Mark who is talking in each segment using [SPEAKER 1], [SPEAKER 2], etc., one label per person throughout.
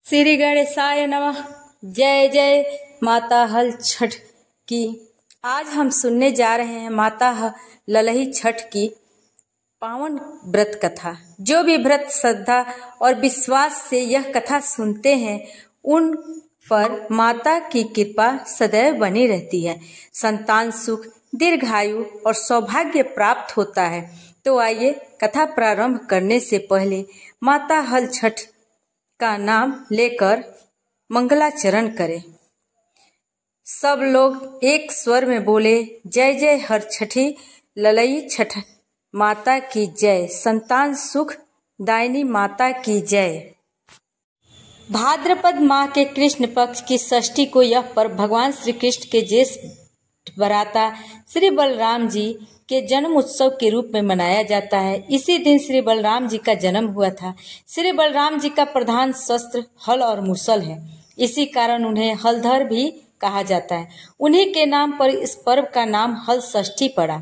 [SPEAKER 1] श्री गणेशाय नमः। जय जय माता हल छठ की। आज हम सुनने जा रहे हैं माता ललही छठ की पावन व्रत कथा। जो भी व्रत श्रद्धा और विश्वास से यह कथा सुनते हैं उन पर माता की कृपा सदैव बनी रहती है। संतान सुख, दीर्घायु और सौभाग्य प्राप्त होता है। तो आइए कथा प्रारंभ करने से पहले माता हल छठ का नाम लेकर मंगलाचरण करें। सब लोग एक स्वर में बोले, जय जय हर छठी ललई छठ माता की जय, संतान सुख दायिनी माता की जय। भाद्रपद माह के कृष्ण पक्ष की षष्ठी को यह पर्व भगवान श्री कृष्ण के ज्येष्ठ भ्राता श्री बलराम जी के जन्म उत्सव के रूप में मनाया जाता है। इसी दिन श्री बलराम जी का जन्म हुआ था। श्री बलराम जी का प्रधान शस्त्र हल और मुसल है। इसी कारण उन्हें हलधर भी कहा जाता है। उन्हीं के नाम पर इस पर्व का नाम हल षष्ठी पड़ा।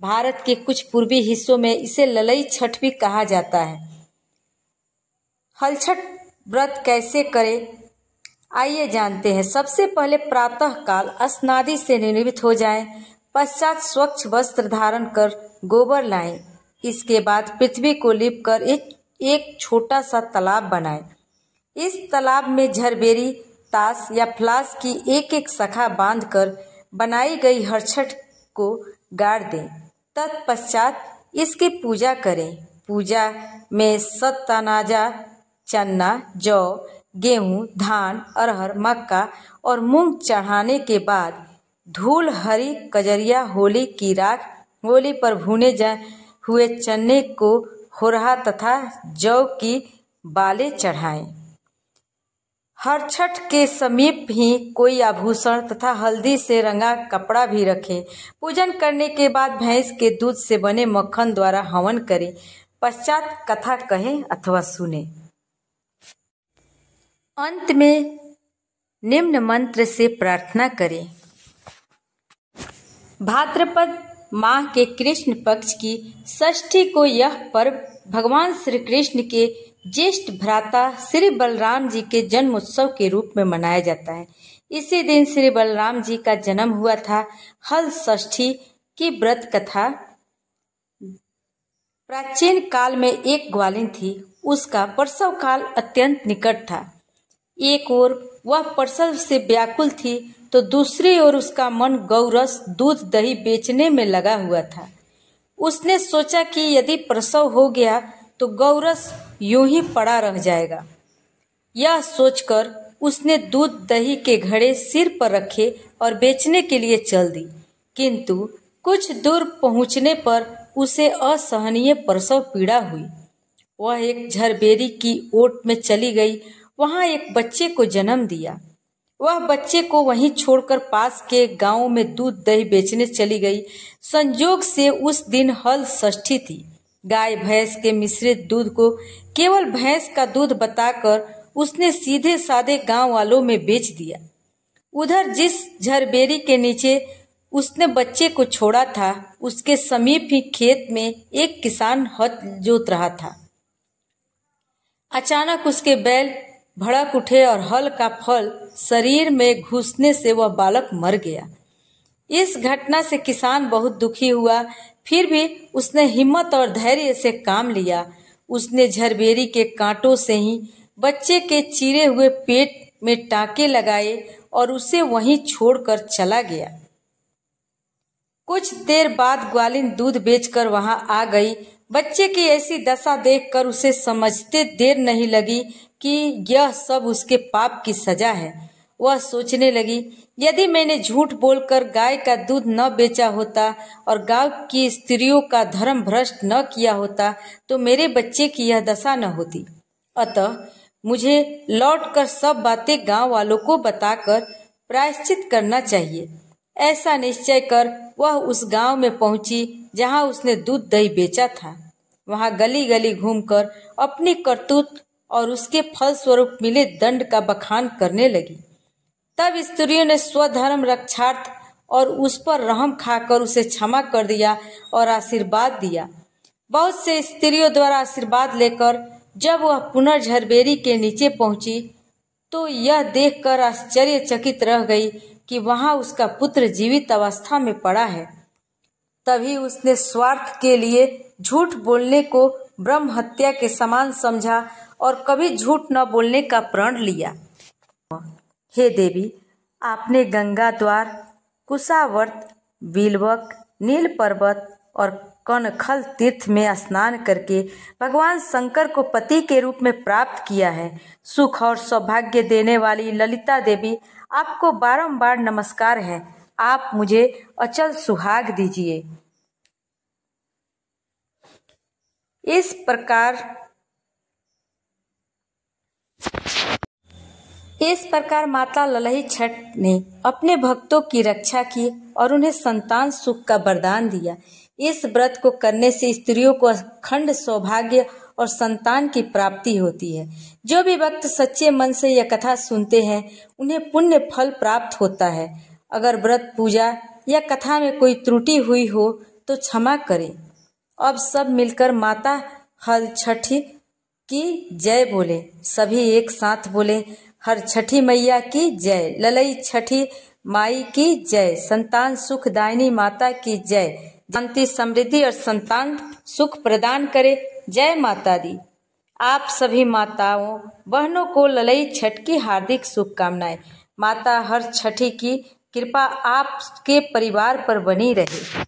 [SPEAKER 1] भारत के कुछ पूर्वी हिस्सों में इसे ललई छठ भी कहा जाता है। हल छठ व्रत कैसे करें, आइए जानते हैं। सबसे पहले प्रातः काल स्नादि से निर्मित हो जाएं, पश्चात स्वच्छ वस्त्र धारण कर गोबर लाएं। इसके बाद पृथ्वी को लीप कर एक छोटा सा तालाब बनाएं। इस तालाब में झरबेरी, ताश या फ्लास की एक एक शाखा बांधकर बनाई गई हरछठ को गाड़ दें। तत्पश्चात इसकी पूजा करें। पूजा में सत्तानाजा, चन्ना, जौ, गेहूं, धान, अरहर, मक्का और मूंग चढ़ाने के बाद धूल, हरी कजरिया, होली की राख, होली पर भुने हुए चने को होरहा तथा जौ की बालें चढ़ाएं। हर छठ के समीप ही कोई आभूषण तथा हल्दी से रंगा कपड़ा भी रखें। पूजन करने के बाद भैंस के दूध से बने मक्खन द्वारा हवन करें। पश्चात कथा कहें अथवा सुने। अंत में निम्न मंत्र से प्रार्थना करें। भाद्रपद माह के कृष्ण पक्ष की षष्ठी को यह पर्व भगवान श्री कृष्ण के ज्येष्ठ भ्राता श्री बलराम जी के जन्म उत्सव के रूप में मनाया जाता है। इसी दिन श्री बलराम जी का जन्म हुआ था। हल षष्ठी की व्रत कथा। प्राचीन काल में एक ग्वालिन थी। उसका प्रसव काल अत्यंत निकट था। एक ओर वह प्रसव से व्याकुल थी तो दूसरी ओर उसका मन गौरस, दूध, दही बेचने में लगा हुआ था। उसने सोचा कि यदि प्रसव हो गया तो गौरस यूं ही पड़ा रह जाएगा। यह सोचकर उसने दूध दही के घड़े सिर पर रखे और बेचने के लिए चल दी। किंतु कुछ दूर पहुंचने पर उसे असहनीय प्रसव पीड़ा हुई। वह एक झरबेरी की ओट में चली गई। वहां एक बच्चे को जन्म दिया। वह बच्चे को वहीं छोड़कर पास के गांव में दूध दही बेचने चली गई। संजोग से उस दिन हल षष्ठी थी। गाय भैंस के मिश्रित दूध को केवल भैंस का दूध बताकर उसने सीधे साधे गांव वालों में बेच दिया। उधर जिस झरबेरी के नीचे उसने बच्चे को छोड़ा था उसके समीप ही खेत में एक किसान हल जोत रहा था। अचानक उसके बैल भड़क उठे और हल का फल शरीर में घुसने से वह बालक मर गया। इस घटना से किसान बहुत दुखी हुआ। फिर भी उसने हिम्मत और धैर्य से काम लिया। उसने झरबेरी के कांटों से ही बच्चे के चीरे हुए पेट में टांके लगाए और उसे वहीं छोड़कर चला गया। कुछ देर बाद ग्वालिन दूध बेचकर वहां आ गई। बच्चे की ऐसी दशा देखकर उसे समझते देर नहीं लगी कि यह सब उसके पाप की सजा है। वह सोचने लगी, यदि मैंने झूठ बोलकर गाय का दूध न बेचा होता और गांव की स्त्रियों का धर्म भ्रष्ट न किया होता तो मेरे बच्चे की यह दशा न होती। अतः मुझे लौटकर सब बातें गांव वालों को बताकर प्रायश्चित करना चाहिए। ऐसा निश्चय कर वह उस गांव में पहुंची जहां उसने दूध दही बेचा था। वहां गली गली घूमकर अपनी करतूत और उसके फल स्वरूप मिले दंड का बखान करने लगी। तब स्त्रियों ने स्वधर्म रक्षार्थ और उस पर रहम खाकर उसे क्षमा कर दिया और आशीर्वाद दिया। बहुत से स्त्रियों द्वारा आशीर्वाद लेकर जब वह पुनः झरबेरी के नीचे पहुंची तो यह देखकर आश्चर्यचकित रह गई कि वहां उसका पुत्र जीवित अवस्था में पड़ा है। तभी उसने स्वार्थ के लिए झूठ बोलने को ब्रह्म हत्या के समान समझा और कभी झूठ न बोलने का प्रण लिया। हे देवी, आपने गंगा द्वार, कुशावर्त, बिल्वक, नील पर्वत और कनखल तीर्थ में स्नान करके भगवान शंकर को पति के रूप में प्राप्त किया है। सुख और सौभाग्य देने वाली ललिता देवी, आपको बारंबार नमस्कार है। आप मुझे अचल सुहाग दीजिए। इस प्रकार माता ललही छठ ने अपने भक्तों की रक्षा की और उन्हें संतान सुख का वरदान दिया। इस व्रत को करने से स्त्रियों को अखंड सौभाग्य और संतान की प्राप्ति होती है। जो भी भक्त सच्चे मन से यह कथा सुनते हैं उन्हें पुण्य फल प्राप्त होता है। अगर व्रत, पूजा या कथा में कोई त्रुटि हुई हो तो क्षमा करें। अब सब मिलकर माता हर छठी की जय बोले। सभी एक साथ बोले, हर छठी मैया की जय, ललई छठी माई की जय, संतान सुखदायिनी माता की जय, शांति, समृद्धि और संतान सुख प्रदान करे। जय माता दी। आप सभी माताओं बहनों को ललई छठ की हार्दिक शुभकामनाएं। माता हर छठी की कृपा आपके परिवार पर बनी रहे।